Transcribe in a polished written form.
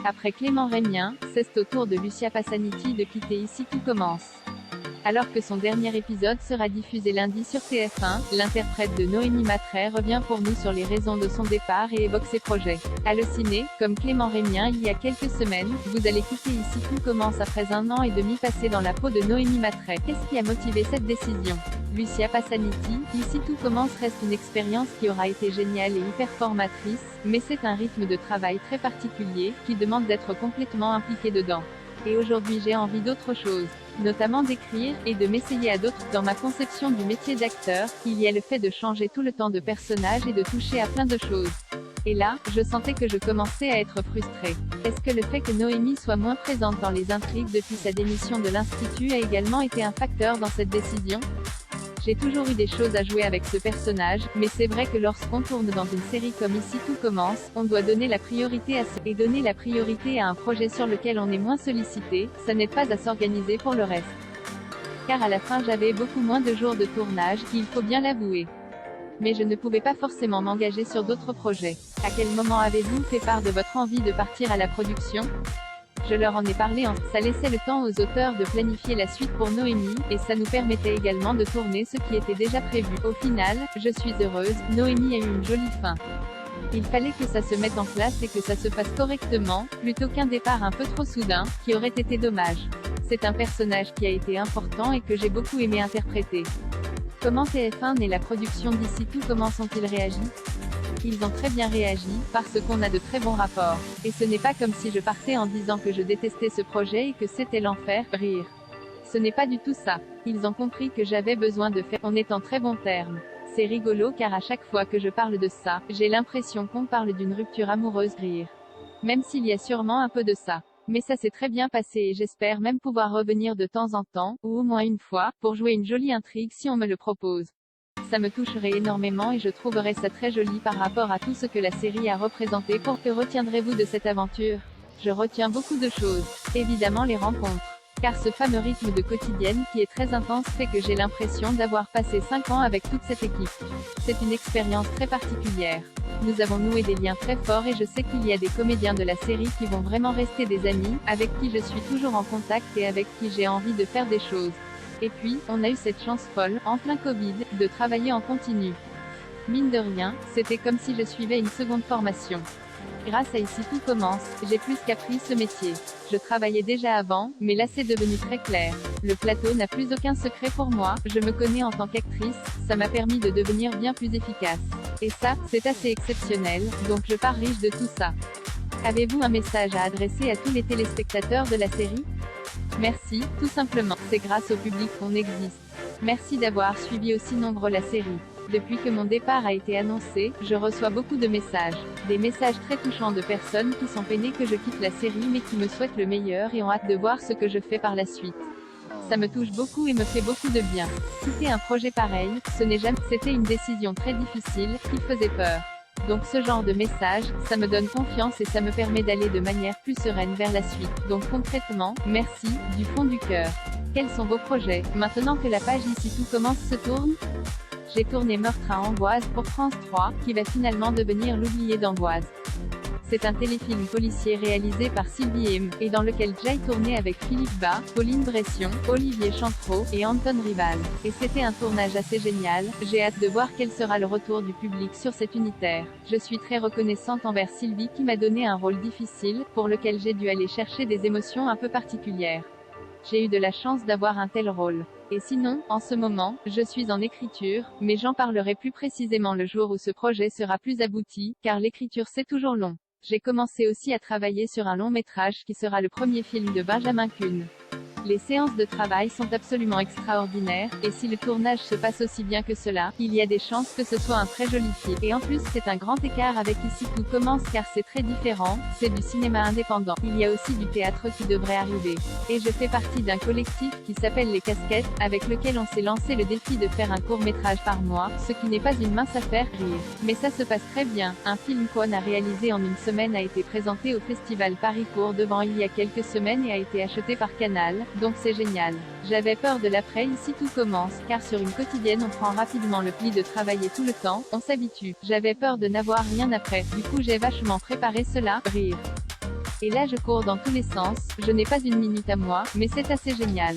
Après Clément Rémien, c'est au tour de Lucia Passaniti de quitter Ici tout commence. Alors que son dernier épisode sera diffusé lundi sur TF1, l'interprète de Noémie Matray revient pour nous sur les raisons de son départ et évoque ses projets. Allociné, comme Clément Rémien il y a quelques semaines, vous allez quitter Ici tout commence après 1 an et demi passé dans la peau de Noémie Matray. Qu'est-ce qui a motivé cette décision? Lucia Passaniti, Ici tout commence reste une expérience qui aura été géniale et hyper formatrice, mais c'est un rythme de travail très particulier, qui demande d'être complètement impliqué dedans. Et aujourd'hui j'ai envie d'autre chose, notamment d'écrire, et de m'essayer à d'autres. Dans ma conception du métier d'acteur, il y a le fait de changer tout le temps de personnage et de toucher à plein de choses. Et là, je sentais que je commençais à être frustrée. Est-ce que le fait que Noémie soit moins présente dans les intrigues depuis sa démission de l'Institut a également été un facteur dans cette décision? J'ai toujours eu des choses à jouer avec ce personnage, mais c'est vrai que lorsqu'on tourne dans une série comme Ici tout commence, on doit donner la priorité à ce et donner la priorité à un projet sur lequel on est moins sollicité, ça n'aide pas à s'organiser pour le reste. Car à la fin j'avais beaucoup moins de jours de tournage, il faut bien l'avouer. Mais je ne pouvais pas forcément m'engager sur d'autres projets. À quel moment avez-vous fait part de votre envie de partir à la production? Je leur en ai parlé ça laissait le temps aux auteurs de planifier la suite pour Noémie, et ça nous permettait également de tourner ce qui était déjà prévu. Au final, je suis heureuse, Noémie a eu une jolie fin. Il fallait que ça se mette en place et que ça se passe correctement, plutôt qu'un départ un peu trop soudain, qui aurait été dommage. C'est un personnage qui a été important et que j'ai beaucoup aimé interpréter. Comment TF1 et la production d'Ici tout commence ont-ils réagi? Ils ont très bien réagi, parce qu'on a de très bons rapports. Et ce n'est pas comme si je partais en disant que je détestais ce projet et que c'était l'enfer, rire. Ce n'est pas du tout ça. Ils ont compris que j'avais besoin de faire, on est en très bons termes. C'est rigolo car à chaque fois que je parle de ça, j'ai l'impression qu'on parle d'une rupture amoureuse, rire. Même s'il y a sûrement un peu de ça. Mais ça s'est très bien passé et j'espère même pouvoir revenir de temps en temps, ou au moins une fois, pour jouer une jolie intrigue si on me le propose. Ça me toucherait énormément et je trouverais ça très joli par rapport à tout ce que la série a représenté. Que retiendrez-vous de cette aventure? Je retiens beaucoup de choses. Évidemment les rencontres. Car ce fameux rythme de quotidienne qui est très intense fait que j'ai l'impression d'avoir passé 5 ans avec toute cette équipe. C'est une expérience très particulière. Nous avons noué des liens très forts et je sais qu'il y a des comédiens de la série qui vont vraiment rester des amis, avec qui je suis toujours en contact et avec qui j'ai envie de faire des choses. Et puis, on a eu cette chance folle, en plein Covid, de travailler en continu. Mine de rien, c'était comme si je suivais une seconde formation. Grâce à Ici tout commence, j'ai plus qu'appris ce métier. Je travaillais déjà avant, mais là c'est devenu très clair. Le plateau n'a plus aucun secret pour moi, je me connais en tant qu'actrice, ça m'a permis de devenir bien plus efficace. Et ça, c'est assez exceptionnel, donc je pars riche de tout ça. Avez-vous un message à adresser à tous les téléspectateurs de la série? Merci, tout simplement, c'est grâce au public qu'on existe. Merci d'avoir suivi aussi nombreux la série. Depuis que mon départ a été annoncé, je reçois beaucoup de messages. Des messages très touchants de personnes qui sont peinées que je quitte la série mais qui me souhaitent le meilleur et ont hâte de voir ce que je fais par la suite. Ça me touche beaucoup et me fait beaucoup de bien. Quitter un projet pareil, ce n'est jamais, c'était une décision très difficile, qui faisait peur. Donc ce genre de message, ça me donne confiance et ça me permet d'aller de manière plus sereine vers la suite. Donc concrètement, merci, du fond du cœur. Quels sont vos projets, maintenant que la page Ici tout commence se tourne? J'ai tourné Meurtre à Amboise pour France 3, qui va finalement devenir L'oublié d'Amboise. C'est un téléfilm policier réalisé par Sylvie M, et dans lequel j'ai tourné avec Philippe Bas, Pauline Bression, Olivier Chantreau, et Anton Rival. Et c'était un tournage assez génial, j'ai hâte de voir quel sera le retour du public sur cet unitaire. Je suis très reconnaissante envers Sylvie qui m'a donné un rôle difficile, pour lequel j'ai dû aller chercher des émotions un peu particulières. J'ai eu de la chance d'avoir un tel rôle. Et sinon, en ce moment, je suis en écriture, mais j'en parlerai plus précisément le jour où ce projet sera plus abouti, car l'écriture c'est toujours long. J'ai commencé aussi à travailler sur un long métrage qui sera le premier film de Benjamin Kuhn. Les séances de travail sont absolument extraordinaires, et si le tournage se passe aussi bien que cela, il y a des chances que ce soit un très joli film. Et en plus c'est un grand écart avec Ici tout commence car c'est très différent, c'est du cinéma indépendant. Il y a aussi du théâtre qui devrait arriver. Et je fais partie d'un collectif qui s'appelle Les Casquettes, avec lequel on s'est lancé le défi de faire un court-métrage par mois, ce qui n'est pas une mince affaire, rire. Mais ça se passe très bien. Un film qu'on a réalisé en une semaine a été présenté au festival Paris Court devant il y a quelques semaines et a été acheté par Canal. Donc c'est génial. J'avais peur de l'après Ici tout commence, car sur une quotidienne on prend rapidement le pli de travailler tout le temps, on s'habitue. J'avais peur de n'avoir rien après, du coup j'ai vachement préparé cela, rire. Et là je cours dans tous les sens, je n'ai pas une minute à moi, mais c'est assez génial.